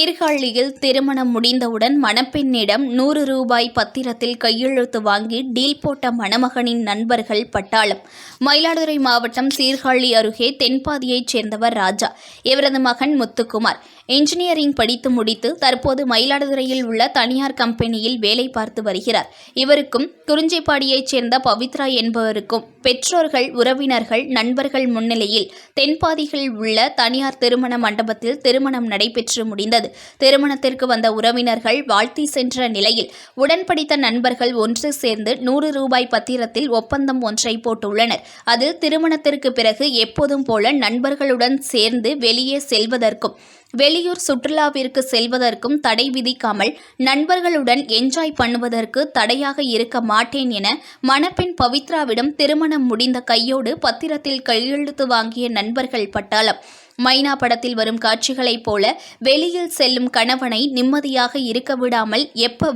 சீர்காழியில் திருமணம் முடிந்தவுடன் மணப்பெண்ணிடம் 100 ரூபாய் பத்திரத்தில் கையெழுத்து வாங்கி டீல் போட்ட மணமகனின் நண்பர்கள் பட்டாளம். மயிலாடுதுறை மாவட்டம் சீர்காழி அருகே தென்பாதியைச் சேர்ந்தவர் ராஜா. இவரது மகன் முத்துக்குமார் இன்ஜினியரிங் படித்து முடித்து தற்போது மயிலாடுதுறையில் உள்ள தனியார் கம்பெனியில் வேலை பார்த்து வருகிறார். இவருக்கும் குறிஞ்சிப்பாடியைச் சேர்ந்த பவித்ரா என்பவருக்கும் பெற்றோர்கள், உறவினர்கள், நண்பர்கள் முன்னிலையில் தென்பாதியில் உள்ள தனியார் திருமண மண்டபத்தில் திருமணம் நடைபெற்று முடிந்தது. திருமணத்திற்கு வந்த உறவினர்கள் வாழ்த்தி சென்ற நிலையில் உடன்படித்த நண்பர்கள் ஒன்று சேர்ந்து 100 ரூபாய் பத்திரத்தில் ஒப்பந்தம் ஒன்றை போட்டுள்ளனர். அதில் திருமணத்திற்கு பிறகு எப்போதும் போல நண்பர்களுடன் சேர்ந்து வெளியே செல்வதற்கும் வெளியூர் சுற்றுலாவிற்கு செல்வதற்கும் தடை விதிக்காமல் நண்பர்களுடன் என்ஜாய் பண்ணுவதற்கு தடையாக இருக்க மாட்டேன் என மணப்பெண் பவித்ராவிடம் திருமணம் முடிந்த கையோடு பத்திரத்தில் கையெழுத்து வாங்கிய நண்பர்கள் பட்டாளம். மைனா படத்தில் வரும் காட்சிகளைப் போல வெளியில் செல்லும் கணவனை நிம்மதியாக இருக்க விடாமல் எப்ப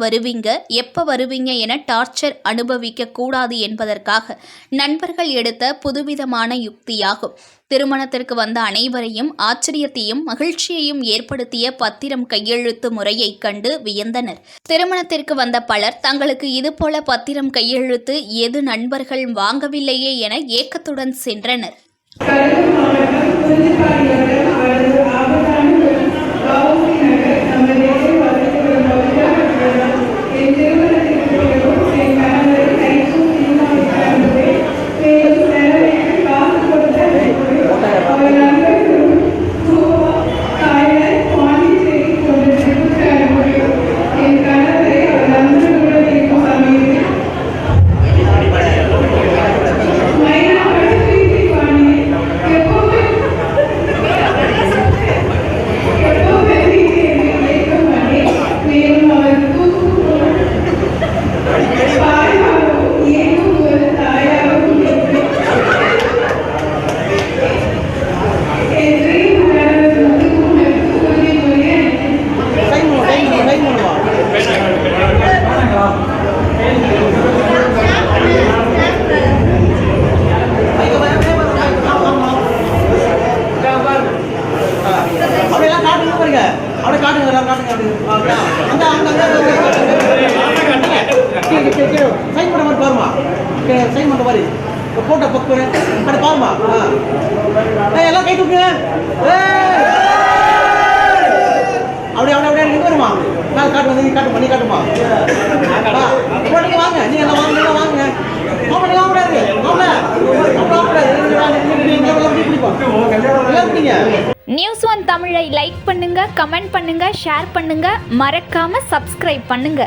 வருவீங்க என டார்ச்சர் அனுபவிக்க கூடாது என்பதற்காக நண்பர்கள் எடுத்த புதுவிதமான யுக்தியாகும். திருமணத்திற்கு வந்த அனைவரையும் ஆச்சரியத்தையும் மகிழ்ச்சியையும் ஏற்படுத்திய பத்திரம் கையெழுத்து முறையை கண்டு வியந்தனர். திருமணத்திற்கு வந்த பலர் தங்களுக்கு இதுபோல பத்திரம் கையெழுத்து எது நண்பர்கள் வாங்கவில்லையே என ஏக்கத்துடன் சென்றனர். போட்டோ பக்கம் அப்படி பாருமா எல்லாம் கை தூக்குங்க அப்படி அப்படியே நீங்க வருமா நான் காட்டு வந்து காட்டு பண்ணி காட்டுமா போட்டுங்க வாங்க நீங்க எல்லாம் வாங்க நியூஸ் ஒன் தமிழை லைக் பண்ணுங்க, கமெண்ட் பண்ணுங்க, ஷேர் பண்ணுங்க, மறக்காம சப்ஸ்கிரைப் பண்ணுங்க.